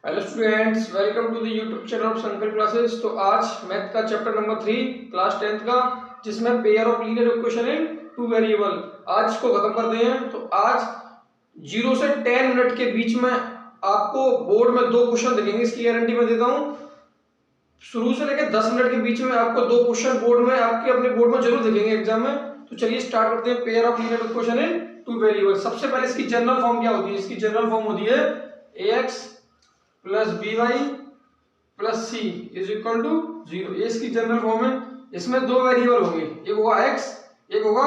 Hello students, welcome to the YouTube channel of Sankalp classes. तो आज math का chapter number 3 class 10th का, जिसमें pair of linear equation in two variable, आज इसको खत्म करते हैं। तो आज 0 से 10 मिनट के बीच में आपको बोर्ड में दो क्वेश्चन दिखेंगे, इसकी गारंटी मैं देता हूँ। शुरू से लेकर 10 मिनट के बीच में आपको दो क्वेश्चन बोर्ड में, आपके अपने बोर्ड में जरूर दिखेंगे एग्जाम में। तो चलिए स्टार्ट करते हैं। Pair of linear equation in two variable. सबसे पहले इसकी जनरल फॉर्म क्या होती है? इसकी जनरल फॉर्म होती है ax plus B Y plus C is equal to 0। ये इसकी जनरल फॉर्म है। इसमें दो वेरिएबल होंगे, एक होगा x, एक होगा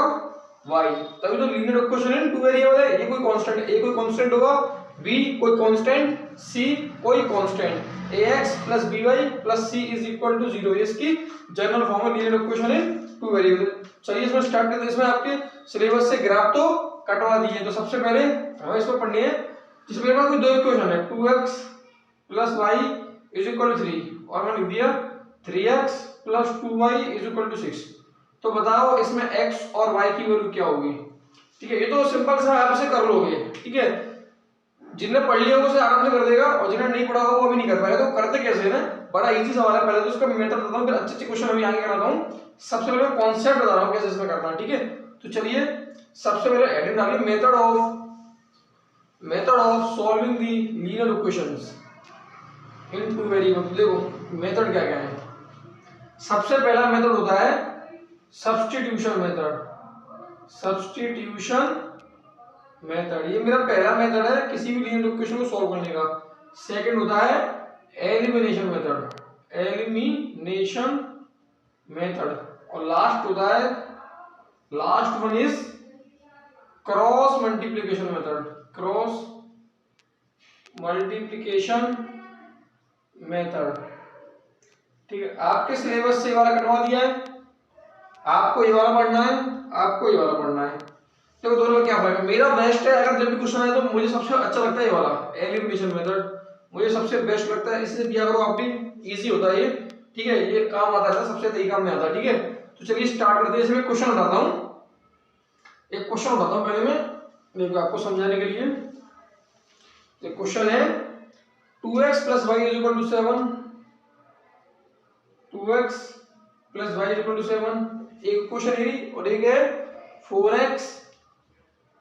y। तभी तो linear equation in two variable है। ये कोई कांस्टेंट, a कोई कांस्टेंट होगा, b कोई कांस्टेंट, c कोई constant. ax plus by plus c is equal to 0। ये इसकी जनरल फॉर्म है linear equation in two variable. चलिए इसमें स्टार्ट करते हैं। इसमें आपके सिलेबस से ग्राफ तो कटवा दिए, तो सबसे पहले हमें इसको पढ़नी है। जिसमें मेरे पास कोई दो इक्वेशन है, 2x plus Y is equal to 3, और मैंने लिख दिया 3x plus 2y is equal to 6। तो बताओ इसमें x और y की वैल्यू क्या होगी? ठीक है, ये तो सिंपल सा आप इसे कर लोगे। ठीक है, जिनने पढ़ लिया वो उसे आराम से कर देगा, और जिन्हें नहीं पढ़ा होगा वो भी नहीं कर पाएगा। तो करते कैसे है ना, बड़ा इजी सवाल है। पहले तो उसका मेथड बताता हूँ, फिर अच्छे अच्छे क्वेश्चन अभी आगे कराता हूँ। सबसे पहले मैं कॉन्सेप्ट बता रहा हूँ कैसे इसमें करना है। ठीक है, तो चलिए सबसे पहले हेडिंग डालिए method of solving the linear equations in two variable. देखो मेथड क्या क्या है। सबसे पहला मेथड होता है सब्स्टिट्यूशन मेथड। सब्स्टिट्यूशन मेथड ये मेरा पहला मेथड है किसी भी लीनियर इक्वेशन को सॉल्व करने का। सेकंड होता है एलिमिनेशन मेथड, एलिमिनेशन मेथड। और लास्ट होता है, last one is cross multiplication method, cross multiplication method. ठीक है, आपके सिलेबस से ये वाला कटवा दिया है, आपको ये वाला पढ़ना है, आपको ये वाला पढ़ना है। तो दोनों में क्या फर्क है? मेरा बेस्ट है, अगर जब भी क्वेश्चन आए तो मुझे सबसे अच्छा लगता है ये वाला एलिमिनेशन मेथड, मुझे सबसे बेस्ट लगता है। इससे दिया करो आप भी, इजी होता है ये। ठीक है, ये काम आता है, सबसे सही काम में आता है। ठीक है, तो चलिए स्टार्ट करते हैं। इसमें क्वेश्चन उठाता हूँ, एक क्वेश्चन उठाता हूँ पहले मैं आपको समझाने के लिए। क्वेश्चन है 2x plus Y is equal to 7, 2x plus Y is equal to 7। एक क्वेश्चन है और एक है 4x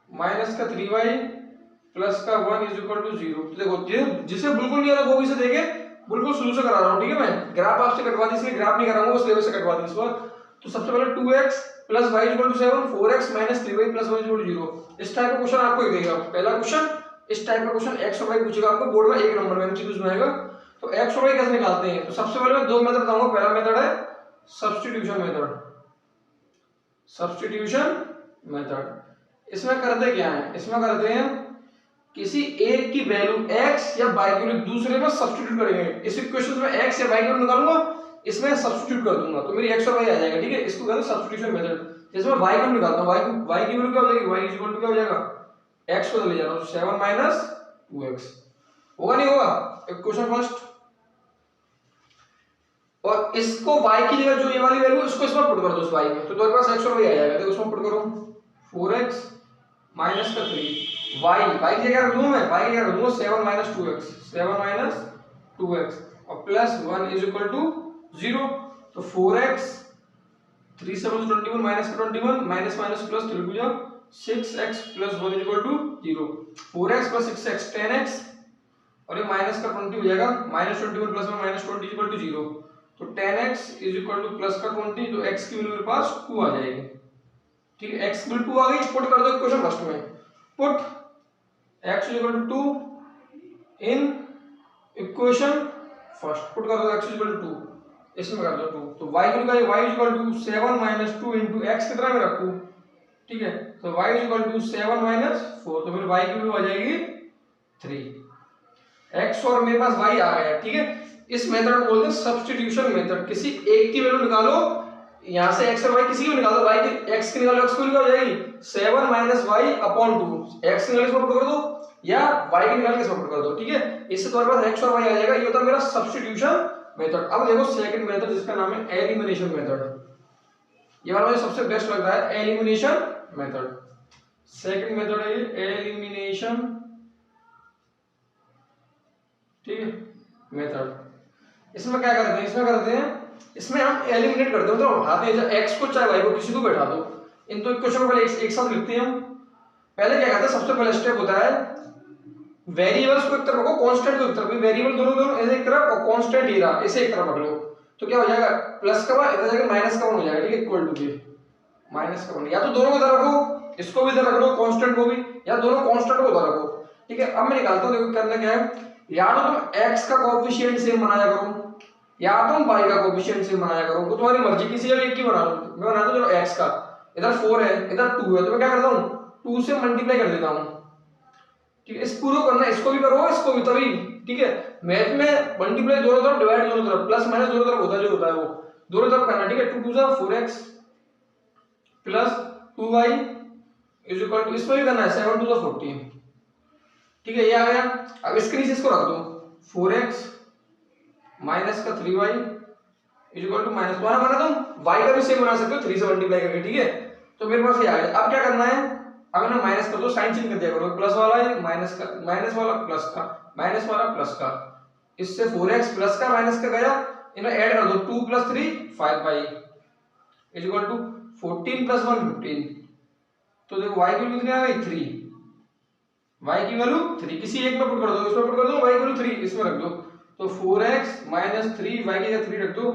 माइनस का 3y प्लस का 1 इज इक्वल टू 0। देखो जिसे बिल्कुल नहीं आता वो भी इसे देखे, बिल्कुल शुरू से करा रहा हूँ। ठीक है, मैं ग्राफ आपसे कटवा दी, इसलिए ग्राफ नहीं कराऊंगा, उस लेवल से कटवा दी इस बार। तो सबसे पहले 2x plus Y is equal to 7, 4x minus 3y plus 1 is equal to 0। इस टाइप का क्वेश्चन आपको ही देगा। पहला क्वेश्चन इस टाइप का क्वेश्चन x और y पूछेगा आपको बोर्ड में, एक नंबर में एमसीक्यूज में आएगा। तो x और y कैसे निकालते हैं? तो सबसे पहले मैं दो मेथड बताऊंगा। पहला मेथड है सब्स्टिट्यूशन मेथड, सब्स्टिट्यूशन मेथड। इसमें करते क्या है? इसमें करते हैं किसी एक की वैल्यू x या y की वैल्यू दूसरे में सब्स्टिट्यूट करेंगे। इस इक्वेशन में x या y की वैल्यू निकालूंगा, इसमें सब्स्टिट्यूट कर दूंगा, तो मेरी x और y आ जाएगा। ठीक है, इसको कहते हैं सब्स्टिट्यूशन मेथड। जैसे मैं y की वैल्यू निकालता हूं, y की वैल्यू क्या हो जाएगी? y इज इक्वल टू क्या हो जाएगा? x को ले जा रहा हूं, 7 माइनस 2x। होगा नहीं होगा? इक्वेशन फर्स्ट, और इसको y की जगह जो ये वाली वैल्यू इसको इसमें पुट कर दो इस y में, तो तुम्हारे पास x और y आ जाएगा। देखो इसमें पुट करो 4x माइनस का 3, y की जगह रख दूं मैं, y की जगह रख दूंगा 7 माइनस 2x, 7 माइनस 2x और प्लस 1 इज इक्वल टू 0। तो 4x 3 7 21 माइनस का 21 minus minus plus 3 two 6x plus 1 is equal to 0। 4x plus 6x 10x, और ये माइनस का 20 हो जाएगा, माइनस 21 प्लस में माइनस 20 इज इक्वल टू 0। तो 10x is equal to plus का 20, तो x की वैल्यू मेरे पास 2 आ जाएगी। ठीक है, x की वैल्यू 2 आ गई, पुट कर दो इक्वेशन फर्स्ट में। Put x is equal to 2 in equation first, put कर दो x इज इक्वल टू 2, इसमें कर दो 2। तो y की value y is equal to 7 minus 2 into x कितना है मेरा 2। ठीक है, तो y is equal to 7 minus 4, तो फिर y की वैल्यू आ जाएगी 3। x और मेरे पास y आ गया। ठीक है, इस मेथड को बोलते हैं सब्स्टिट्यूशन मेथड। किसी एक की वैल्यू निकालो, यहां से x और y किसी की निकालो, y की x की निकालो, x की वैल्यू हो जाएगी 7 माइनस y अपॉन 2। x की निकाल के पुट कर दो या y की निकाल के पुट कर दो। ठीक है, इससे तुम्हारे पास x और y आ जाएगा। ये होता है मेरा सब्स्टिट्यूशन मेथड। अब देखो सेकंड मेथड, जिसका नाम है एलिमिनेशन मेथड। ये वाला मुझे सबसे बेस्ट लग रहा है, एलिमिनेशन मेथड। सेकंड मेथड है एलिमिनेशन ठीक है, मेथड। इसमें क्या करते हैं, इसमें हम एलिमिनेट करते हैं, मतलब उठाते हैं एक्स को चाहे वाई को, किसी को बैठा दो। इन दो इक्वेशन को पहले एक साथ लिखते हैं हम। पहले क्या करते हैं, सबसे पहले स्टेप होता है वेरिएबल्स को एक तरफ रखो, कांस्टेंट को एक तरफ। वेरिएबल दोनों ऐसे एक तरफ और कांस्टेंट ये रहा ऐसे एक तरफ रख लो, तो क्या हो जाएगा, प्लस का 1 इधर जाके माइनस का 1 हो जाएगा। ठीक है, इक्वल टू के माइनस का 1। या तो दोनों को इधर रखो, इसको भी इधर रख लो कांस्टेंट को भी, या दोनों कांस्टेंट को इधर रखो। ठीक है, अब मैं निकालता हूं, देखो करना क्या है, या तो तुम x का कोएफिशिएंट सेम बनाया करो, या तुम y का कोएफिशिएंट सेम बनाया करो, तो तुम्हारी मर्जी, किसी का एक ही बना लो। मैं बनाता हूं चलो x का, इधर 4 है इधर 2 है, तो मैं क्या करता हूं 2 से मल्टीप्लाई कर देता हूं। ठीक है, इस पूरा करना, इसको भी करो इसको भी, तभी। ठीक है, मैथ में मल्टीप्लाई दोनों तरफ, डिवाइड दोनों तरफ, प्लस माइनस दोनों तरफ होता है, जो होता है वो दोनों तरफ करना। ठीक है, 2 2 4x plus 2y is equal to, इसमें भी करना है 7 2 14। ठीक है, ये आ गया। अब इसके नीचे इसको रख दो, 4x माइनस का 3y is equal to minus, बना तुम y का भी सेम बना सकते हो 3 से मल्टीप्लाई करके। ठीक है, तो मेरे पास ये आ गया। अब क्या करना है, अब ना माइनस कर दो, साइन चेंज कर दिया करो, प्लस वाला है माइनस का, माइनस वाला प्लस का, माइनस वाला प्लस का। इससे 4x प्लस का माइनस का गया, इन्हें ऐड कर दो, 2 + 3 5y इज इक्वल टू 14 + 1 15। तो देखो y की वैल्यू कितनी आ गई 3, y की वैल्यू 3, किसी एक में पुट कर दो, इसमें पुट कर दो, y की वैल्यू 3 इसमें रख दो, तो 4x - 3 y की जगह 3 रख दो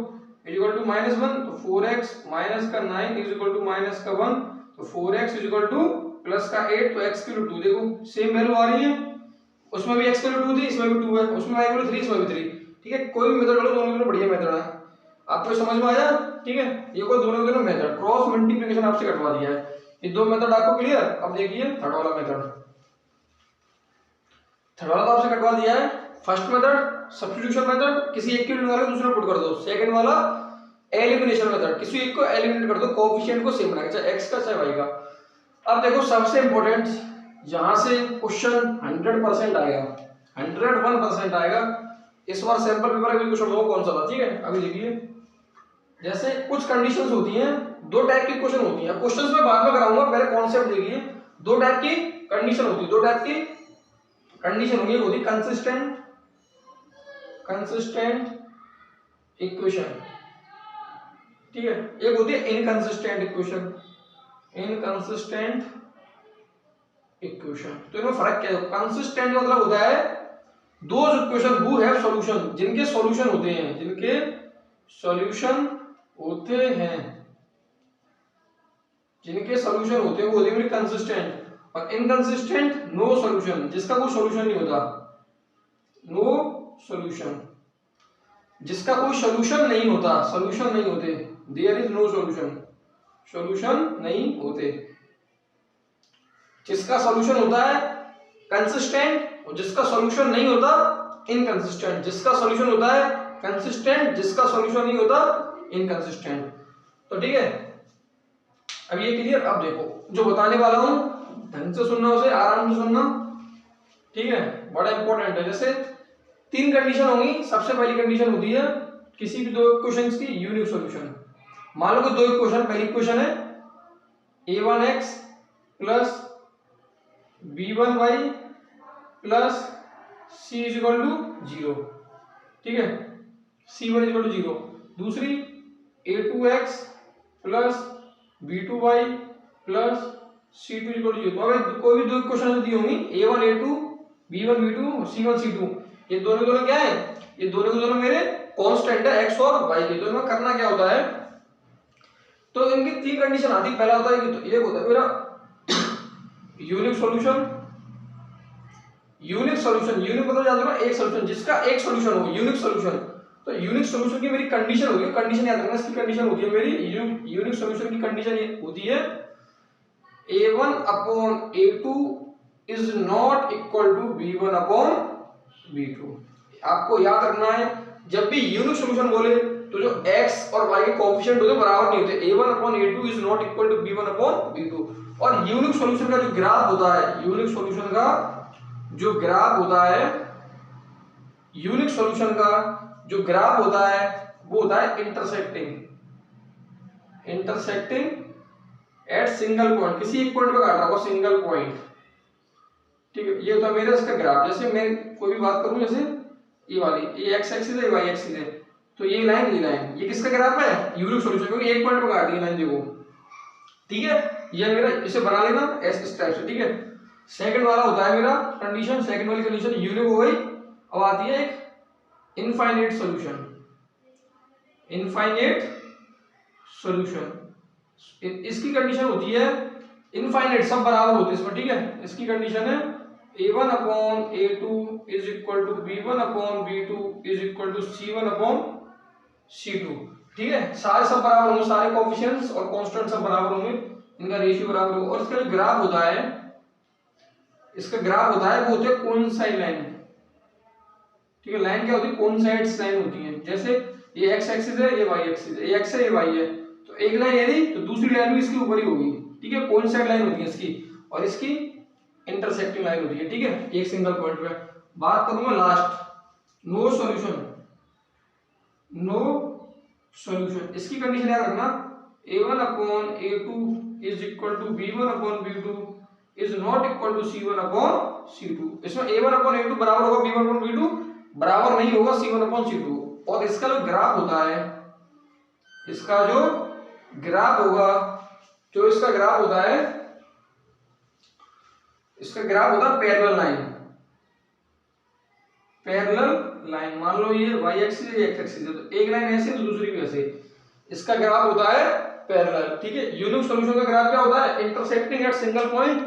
इज इक्वल टू -1। तो 4x - का 9 इज इक्वल टू -1, तो 4x is equal to plus का 8, तो x की वैल्यू 2, देखो सेम वैल्यू आ रही है, उसमें भी x की वैल्यू 2 थी, इसमें भी 2 है, उसमें y की वैल्यू 3, इसमें भी 3। ठीक है, कोई भी मेथड लो, दोनों बढ़िया मेथड है, आपको समझ में आया। ठीक है, ये कोई दोनों मेथड, क्रॉस मल्टीप्लिकेशन आपसे कटवा दिया है, ये दो मेथड आपको क्लियर। अब देखिए थर्ड वाला मेथड, थर्ड वाला तो आपसे कटवा दिया है। फर्स्ट मेथड सब्स्टिट्यूशन मेथड, किसी एक की वैल्यू निकालो दूसरे पुट कर दो। सेकंड वाला एलिमिनेशन मेथड, किसी एक को एलिमिनेट कर दो, कोएफिशिएंट को सेम बना के, चाहे x का चाहे y का। अब देखो सबसे इंपॉर्टेंट, यहां से क्वेश्चन 100% आएगा, 101% आएगा। इस बार सैंपल पेपर का भी क्वेश्चन होगा, कौन सा था। ठीक है, अभी देखिए, जैसे कुछ कंडीशंस होती हैं, दो टाइप की क्वेश्चन होती हैं, क्वेश्चंस में बाद में कराऊंगा, पहले कॉन्सेप्ट देखिए। दो टाइप की कंडीशन होती है, दो टाइप की कंडीशन होगी, एक होती कंसिस्टेंट इक्वेशन, ठीक है, एक होती है इनकंसिस्टेंट इक्वेशन, इनकंसिस्टेंट इक्वेशन। तो इनमें फर्क क्या है, कंसिस्टेंट मतलब होता है those equation who have solution, जिनके सॉल्यूशन होते हैं, जिनके सॉल्यूशन होते हैं, जिनके सॉल्यूशन होते हैं वो होती है कंसिस्टेंट। और इनकंसिस्टेंट नो सॉल्यूशन, जिसका कोई सॉल्यूशन नहीं होता, नो सॉल्यूशन, जिसका कोई सॉल्यूशन नहीं होता, सॉल्यूशन नहीं होते, there is no solution, solution नहीं होते। जिसका सॉल्यूशन होता है कंसिस्टेंट और जिसका सॉल्यूशन नहीं होता इनकंसिस्टेंट, जिसका सॉल्यूशन होता है कंसिस्टेंट, जिसका सॉल्यूशन नहीं होता इनकंसिस्टेंट। तो ठीक है, अब ये क्लियर। अब देखो जो बताने वाला हूं ढंग से सुनना, उसे आराम से सुनना, ठीक है, बड़ा इंपॉर्टेंट है। जैसे तीन कंडीशन होंगी, सबसे पहली कंडीशन होती है किसी भी दो इक्वेशंस की यूनिक सॉल्यूशन। मान लो कि दो इक्वेशन, पहली इक्वेशन है a1x plus b1y plus c is equal to 0, ठीक है, c1 इज इक्वल टू 0। दूसरी a2x plus b2y plus c2 is equal to 0। तो अगर कोई भी दो इक्वेशन दी होंगी a1 a2 b1 b2 और c1 c2, ये दोनों क्या है, ये दोनों मेरे कांस्टेंट है x और y के। तो इनमें करना क्या होता है, तो इनकी तीन कंडीशन आती है। पहला होता है कि ये होता है मेरा unique solution, unique solution, unique मतलब याद रखना एक सॉल्यूशन, जिसका एक सॉल्यूशन हो, यूनिक सॉल्यूशन। तो यूनिक सॉल्यूशन की मेरी कंडीशन होगी, कंडीशन याद रखना, इसकी कंडीशन होती है मेरी यूनिक सॉल्यूशन की कंडीशन ये होती है a1 upon a2 is not equal to b1 upon b2। आपको याद रखना है जब भी यूनिक सॉल्यूशन बोले तो जो x और y के कोएफिशिएंट होते हैं बराबर नहीं होते। a1 upon a2 is not equal to b1 upon b2। और यूनिक सॉल्यूशन का जो ग्राफ होता है, यूनिक सॉल्यूशन का जो ग्राफ होता है, यूनिक सॉल्यूशन का जो ग्राफ होता है वो होता है इंटरसेक्टिंग एट सिंगल पॉइंट, किसी एक पॉइंट पे काट रहा होगा, सिंगल पॉइंट, ठीक है। ये होता है मेरा इसका ग्राफ। जैसे मैं कोई भी बात करूं, जैसे ये वाली, ये एक्स एक्सिस है, ये वाई एक्सिस है। तो ये लाइन ये किसका ग्राफ है? यूनिक सॉल्यूशन, क्योंकि एक पॉइंट पर काट दी लाइन, देखो ठीक है। ये मेरा इसे बना लेना इस टाइप से, ठीक है। सेकंड वाला होता है मेरा कंडीशन, सेकंड वाली कंडीशन यूनिक हो गई। अब आती है एक इनफाइनाइट सॉल्यूशन। इनफाइनाइट सॉल्यूशन, इसकी कंडीशन होती है इनफाइनाइट, सब बराबर होते हैं इसमें, ठीक है। इसकी कंडीशन है a1 upon a2 is equal to b1 upon b2 is equal to c1 upon c2, ठीक है। सारे सब बराबर होंगे, सारे कोएफिशिएंट्स और कांस्टेंट सब बराबर होंगे, इनका रेशियो बराबर होगा। और इसका जो ग्राफ होता है, इसका ग्राफ होता है वो होते हैं कोइंसाइड लाइन, ठीक है। लाइन क्या होती है? कोइंसाइड्स लाइन होती है। जैसे ये x एक्सिस है, ये y एक्सिस है, ये x है, ये y है, तो एक लाइन यदि तो दूसरी लाइन भी इसके ऊपर ही होगी, ठीक है। कोइंसाइड लाइन होती है इसकी, और इसकी इंटरसेक्टिंग लाइन होती है, ठीक है, एक सिंगल पॉइंट पे। बात करूंगा last, no solution. No solution, इसकी कंडीशन याद रखना, a1 upon a2 is equal to b1 upon b2 is not equal to c1 upon c2। इसमें a1 अपॉन a2 बराबर होगा b1 अपॉन b2, बराबर नहीं होगा c1 अपॉन c2। और इसका जो ग्राफ होता है, इसका जो ग्राफ होगा, जो इसका ग्राफ होता है, इसका ग्राफ होता है पैरेलल लाइन। पैरेलल लाइन, मान लो ये y एक्सिस है, ये x एक्सिस है, तो एक लाइन ऐसे तो दूसरी भी ऐसे, इसका ग्राफ होता है पैरेलल, ठीक है। यूनिक सॉल्यूशन का ग्राफ क्या होता है? Intersecting at single point.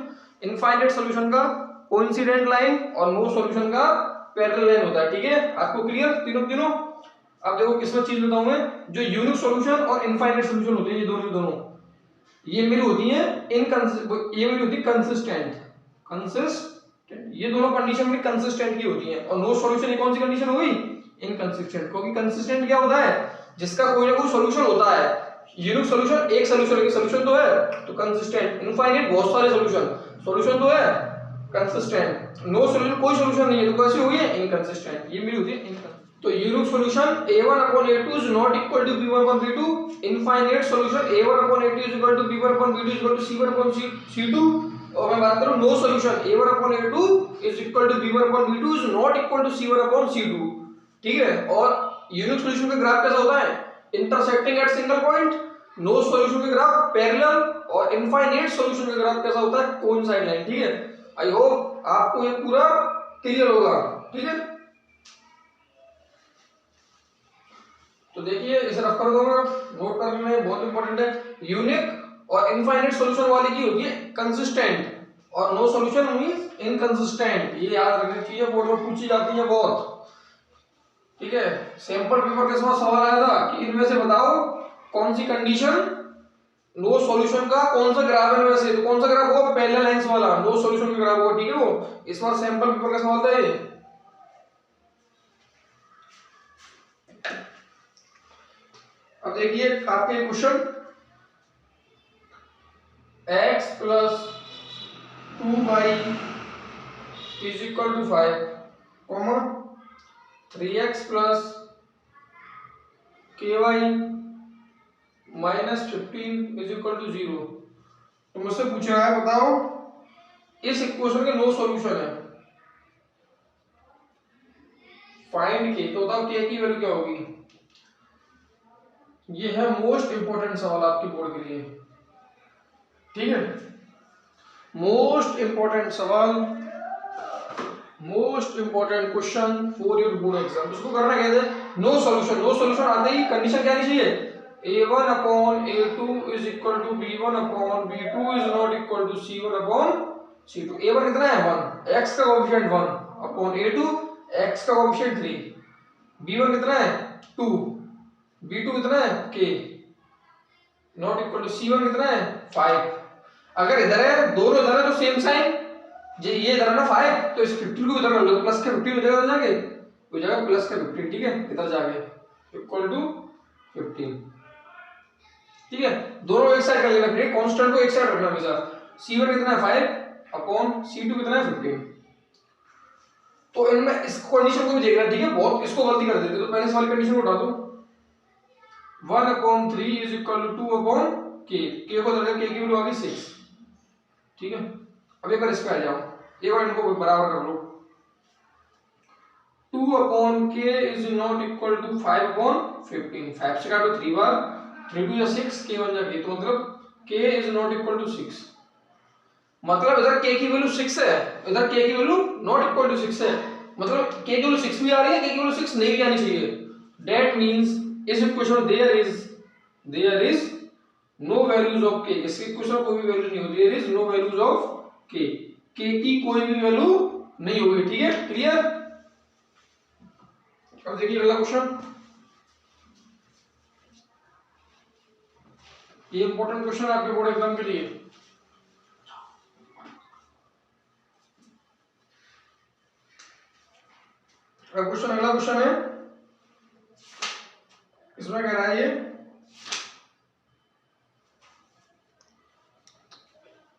Infinite solution का कोइंसिडेंट लाइन, और नो सॉल्यूशन का पैरेलल लाइन होता है, ठीक है। आपको क्लियर तीनों? अब देखो किसमें चीज बताऊं मैं, जो यूनिक सॉल्यूशन और इनफाइनाइट सॉल्यूशन होते हैं, ये दोनों ये मेरी होती है ये मेरी होती है कंसिस्टेंट। ये दोनों कंडीशन में कंसिस्टेंट की होती है। और नो सॉल्यूशन ये कौन सी कंडीशन हो गई? इनकंसिस्टेंट। क्योंकि कंसिस्टेंट क्या होता है? जिसका कोई ना कोई सॉल्यूशन होता है। यूनिक सॉल्यूशन एक सॉल्यूशन तो है, तो कंसिस्टेंट। इनफाइनाइट बहुत सारे सॉल्यूशन तो है, कंसिस्टेंट। नो सॉल्यूशन कोई सॉल्यूशन नहीं है, तो कैसी होगी? इनकंसिस्टेंट। ये मेरी होती है इनकंसिस्टेंट। तो unique solution a1 upon a2 is not equal to b1 upon b2. Infinite solution a1 upon a2 is equal to b1 upon b2 is equal to c1 upon c2। और मैं बात करूं no solution a1 upon a2 is equal to b1 upon b2 is not equal to c1 upon c2, ठीक है। और unique solution का graph कैसा होता है? Intersecting at single point. No solution का ग्राफ पैरेलल, और इनफाइनाइट सॉल्यूशन का ग्राफ कैसा होता है? कोइंसाइड लाइन, ठीक है। आई होप आपको ये पूरा क्लियर होगा, ठीक है। तो देखिए इसे रफ कर दूंगा, नोट कर लेना, बहुत इंपॉर्टेंट है। यूनिक और इनफाइनाइट सॉल्यूशन वाली की होती है कंसिस्टेंट, और नो सॉल्यूशन मींस इनकंसिस्टेंट। ये याद रखनी चाहिए, बोर्ड में पूछी जाती है बहुत, ठीक है। सैंपल पेपर के समय सवाल आया था कि इनमें से बताओ कौन सी कंडीशन नो सॉल्यूशन का कौन सा ग्राफ है इनमें से, तो कौन सा ग्राफ होगा? पैरेलल लाइंस वाला नो सॉल्यूशन का ग्राफ होगा, ठीक है। वो इस बार सैंपल पेपर का सवाल था ये। अब देखिए आपके question, x plus 2y is equal to 5, comma 3x plus ky minus 15 is equal to 0। तो मुझसे पूछा है बताओ इस इक्वेशन के नो सॉल्यूशन है, फाइंड के। तो बताओ k की वैल्यू क्या होगी? ये है मोस्ट इंपॉर्टेंट सवाल आपके बोर्ड के लिए, ठीक है। मोस्ट इंपॉर्टेंट सवाल, most important question for your board exam. इसको करना कहते हैं नो सॉल्यूशन। नो सॉल्यूशन आते ही कंडीशन क्या आनी चाहिए? a1 upon a2 is equal to b1 upon b2 is not equal to c1 upon c2। a1 कितना है? 1, x का कोएफिशिएंट 1 अपॉन a2 x का कोएफिशिएंट 3, b1 कितना है? 2, b2 कितना है? k, not equal to c1 कितना है? 5। अगर इधर है, दोनों इधर है तो सेम साइन, ये इधर है ना 5, तो इस 15 को इधर कर लो, प्लस के 15 हो जाएगा, जाके हो जाएगा प्लस का 15, ठीक है। इधर जाके इक्वल टू 15, ठीक है। दोनों एक साइड कर लेना, फिर कांस्टेंट को एक साइड रखना हमेशा। c1 कितना है? 5 अपॉन c2 कितना है? 15। तो इनमें इस कंडीशन को भी देखना, ठीक है। बहुत इसको गलती कर देते, तो पहले इस वाली कंडीशन को उठा दो। 1 upon 3 is equal to 2 upon k, k को दे, k की वैल्यू आ गई 6, ठीक है। अब एक बार इस पे आ जाओ, एक बार इनको बराबर कर लो। 2 2 upon k is not equal to 5 upon 15। 5 से काटो 3 बार, 3 2 या 6, k 1 जा k, तो मतलब k is not equal to 6। मतलब इधर k की वैल्यू 6 है, इधर k की वैल्यू नॉट इक्वल टू 6 है, मतलब k की वैल्यू 6 भी आ रही है, k की वैल्यू 6 नहीं भी आनी चाहिए। दैट मींस इस equation there is no values of k, इस इक्वेशन में कोई भी वैल्यू नहीं होती, there is no values of k, k की कोई भी वैल्यू नहीं होगी। ठीक है, क्लियर। अब देखिए अगला क्वेश्चन, ये इंपॉर्टेंट क्वेश्चन है आपके बोर्ड एग्जाम के लिए। क्वेश्चन, अगला क्वेश्चन है, इसमें कह रहा है ये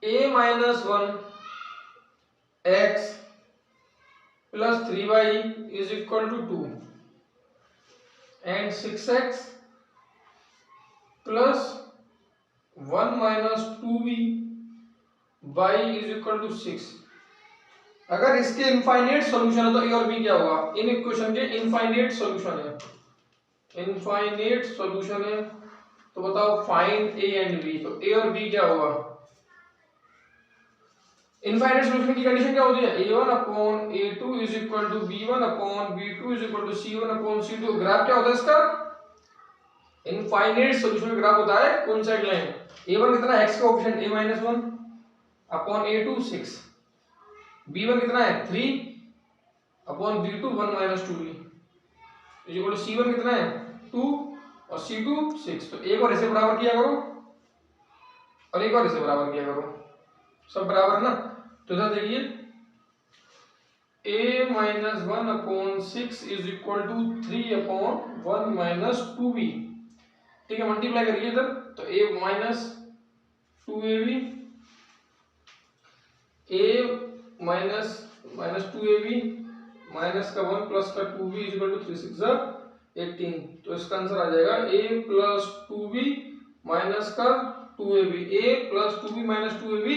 a minus 1 x plus 3y is equal to 2 and 6x plus 1 minus 2b y is equal to 6। अगर इसके इनफाइनाइट सॉल्यूशन है तो ए और बी क्या होगा? इन इक्वेशन के इनफाइनाइट सॉल्यूशन है, इनफाइनाइट सॉल्यूशन है, तो बताओ फाइंड ए एंड बी, तो ए और बी क्या होगा? इनफाइनाइट सॉल्यूशन की कंडीशन क्या होती है? a1 upon a2 is equal to b1 upon b2 is equal to c1 upon c2। Graph क्या होता है इसका? इनफाइनाइट सॉल्यूशन का ग्राफ होता है कौन साइड लाइन? a1 कितना है? x का coefficient a-1 upon a2 6, b1 कितना है 3 upon b2 1 minus 2b is equal to c1 कितना है 2 और c2 6। तो एक बार इसे बराबर किया करो और एक बार इसे बराबर किया करो, सब बराबर है ना। तो इधर देखिए a minus 1 upon 6 is equal to 3 upon 1 minus 2b। ठीक है, मल्टीप्लाई करिए इधर, तो a minus 2ab, a minus 2ab minus का 1 प्लस का 2b इज इक्वल टू 3 6 18। तो इसका आंसर आ जाएगा a प्लस 2b माइनस का 2ab, a plus 2b minus 2ab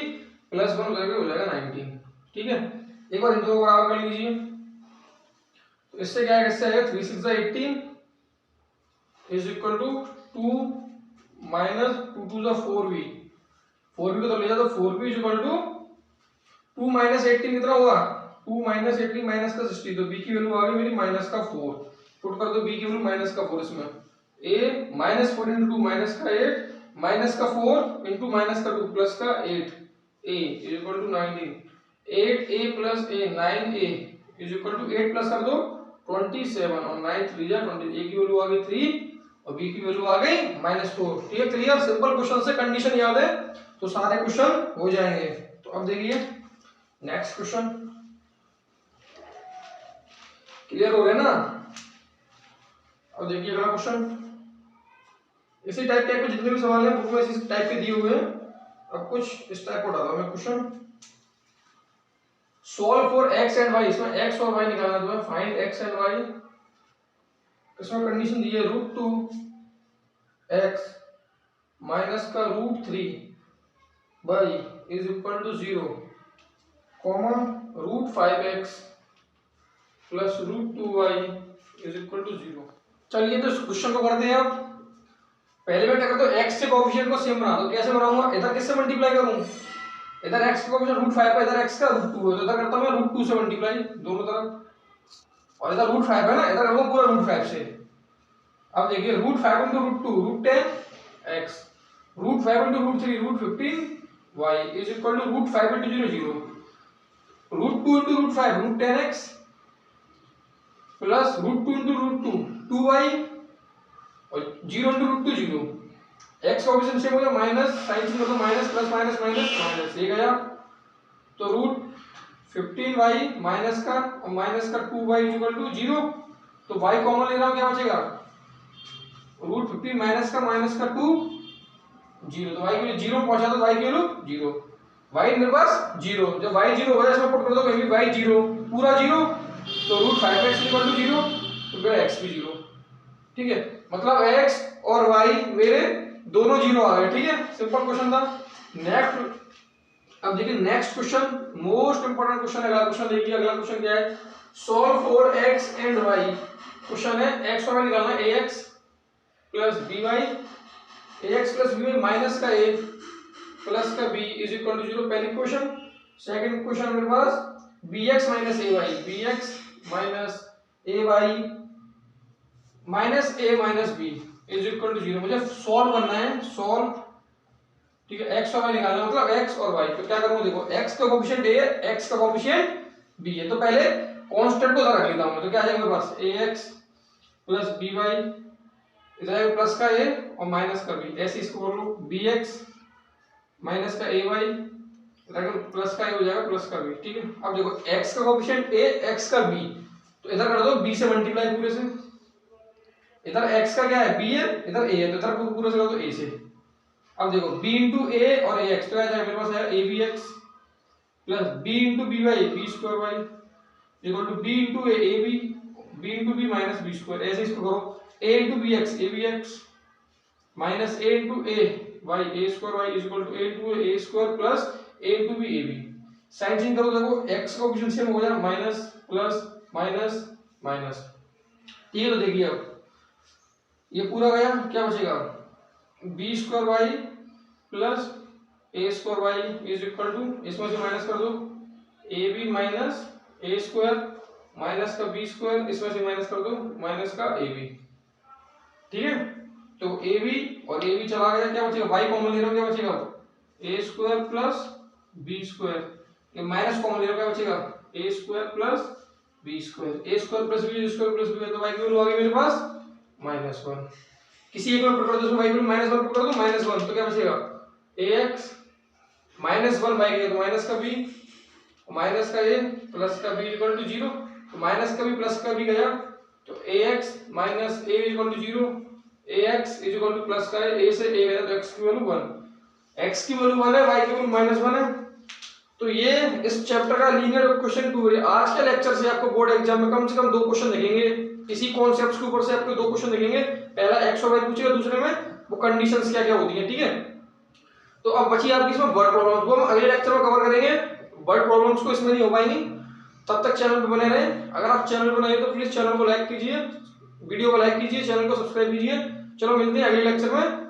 plus 1 हो जाएगा 19। ठीक है, एक बार इन दोनों को बराबर कर लीजिए, तो इससे क्या है, इससे आएगा 3 6 18 is equal to 2 minus 2 2 4b, 4b को तो ले जाओ, तो 4b is equal to 2 minus 18 कितना होगा? 2 माइनस 18 माइनस का 60, तो b की वैल्यू आ गई मेरी माइनस का 4। पुट कर दो b की वैल्यू माइनस का 4 इसमें, a माइनस 4 इंटू 2 माइनस का 8 माइनस का 4 इंटू माइनस का 2 प्लस का 8, a is equal to 19, 8a plus a 9a is equal to 8 plus कर दो 27 और 9 3 जा 20, a की वैल्यू आ गई 3 और b की वैल्यू आ गई -4। ठीक है, क्लियर। सिंपल क्वेश्चन से कंडीशन याद है तो सारे क्वेश्चन हो जाएंगे। तो अब देखिए नेक्स्ट क्वेश्चन, क्लियर हो गए ना? अब देखिए अगला क्वेश्चन, इसी टाइप के जितने भी सवाल हैं बुक में इसी टाइप के दिए हुए हैं। अब कुछ इस टाइप को डाला मैं question, solve for x and y, इसमें x और y निकालना है तुम्हें, फाइंड x एंड y। इसमें कंडीशन दी है √2x माइनस का √3y is equal to 0 comma √5x plus √2y is equal to 0। चलिए तो इस क्वेश्चन को करते हैं। अब पहले मैं क्या करता हूँ, x के कोएफिशिएंट को सेम बना दो। कैसे बनाऊंगा? इधर किससे मल्टीप्लाई करूं? इधर x का कोएफिशिएंट √5 है, इधर x का √2 है, तो इधर करता हूं मैं √2 से मल्टीप्लाई दोनों तरफ, और इधर √5 है ना, इधर करूंगा पूरा √5 से। अब देखिए √5 into √2 √10x, √5 into √3 √15y is equal to √5 into 0 0, √2 into √5 √10x प्लस √2 into √2 2y और 0 into √2 0। x का कोएफिशिएंट सेम हो गया, माइनस साइन चेंज कर दो, minus plus minus minus minus, ये गया तो √15y माइनस का और माइनस का 2y इज इक्वल टू 0। तो y कॉमन ले रहा हूं, क्या बचेगा? √15 माइनस का 2 0, तो y की 0 पहुंचा दो, y की वैल्यू 0, y मेरे पास 0, जब y 0 हो गया इसमें पुट कर दो कहीं भी y 0 पूरा 0, तो √5x इक्वल टू 0, तो फिर x भी 0। ठीक है, मतलब x और y मेरे दोनों 0 आ गए। ठीक है, सिंपल क्वेश्चन था। नेक्स्ट, अब देखिए next question most important question है। अगला क्वेश्चन देखिए, अगला क्वेश्चन क्या है, solve for x and y. Question है एक्स और वाई निकालना है, a x plus B y, a x plus B y minus का ए प्लस का बी इज इक्वल टू 0, पहली क्वेश्चन। सेकंड क्वेश्चन मेरे पास b x minus a y, b x minus a y minus a minus b is equal to 0। मुझे solve करना है, solve, ठीक है, एक्स और वाई निकालना है, मतलब एक्स और वाई। तो क्या करूंगा, देखो एक्स का कोएफिशिएंट ए है, एक्स का कोएफिशिएंट बी है, तो पहले कांस्टेंट को उधर रख लेता हूं। तो क्या आ जाएगा मेरे पास, ए एक्स प्लस बी वाई, इधर आएगा प्लस का ए और माइनस का बी, ऐसे इसको कर लो, बी एक्स माइनस का ए वाई, इधर प्लस का ए हो जाएगा प्लस का बी, ठीक है। अब देखो एक्स का कोएफिशिएंट ए, एक्स का बी, तो इधर कर दो बी से मल्टीप्लाई पूरे से, इधर x का क्या है b है, इधर a है, तो इधर पूरा से कर दो a से। अब देखो b इंटू ए और a x, तो क्या जाएगा मेरे पास है a b x plus b into b y b square y equal to b into a a b, b into b minus b square, ऐसे इसको करो, a into b x a b x minus a into a y a square y equal to a into a square plus a into b a b। Sign change करो, देखो x का coefficient same हो जाएगा, minus plus minus minus, ठीक है। तो देखिए अब ये पूरा गया, क्या बचेगा, b square y plus a square y is equal to, इसमें से माइनस कर दो, a b minus a square minus का बी स्क्वायर, इसमें से माइनस कर दो माइनस का ए बी, ठीक है। तो ए बी और ए बी चला गया, क्या बचेगा, वाई कॉमन ले रहा हूं, क्या बचेगा, a square plus b square, ये माइनस कॉमन ले रहा हूं, क्या बचेगा, a square plus b square, a square plus b square plus b, तो वाई की वैल्यू आ गई मेरे पास -1। किसी एक में पुट कर दो, इसमें y को -1 पुट कर दो, -1, तो क्या बचेगा, ax -1 बाई गया तो माइनस का b माइनस का a प्लस का b इक्वल टू 0, तो माइनस का b प्लस का b गया, तो ax minus a equal to 0, ax is equal to plus का a से a गया तो x की वैल्यू 1, x की वैल्यू 1 है, y की वैल्यू -1 है। तो ये इस चैप्टर का लीनियर क्वेश्चन 2 है। आज के लेक्चर से आपको बोर्ड एग्जाम में कम से कम 2 क्वेश्चन दिखेंगे, इसी कॉन्सेप्ट्स के ऊपर से आपको 2 क्वेश्चन दिखेंगे। पहला एक्स और वाई पूछेगा, दूसरे में वो कंडीशंस क्या क्या होती हैं, ठीक है। तो अब बची आपकी इसमें वर्ड प्रॉब्लम्स, वो हम अगले लेक्चर में कवर करेंगे। वर्ड प्रॉब्लम्स को इसमें नहीं हो पाएंगी, तब तक चैनल पे बने रहें। अगर आप चैनल पर नए हो तो प्लीज चैनल को लाइक कीजिए, वीडियो को लाइक कीजिए, चैनल को सब्सक्राइब कीजिए। चलो मिलते हैं अगले लेक्चर में।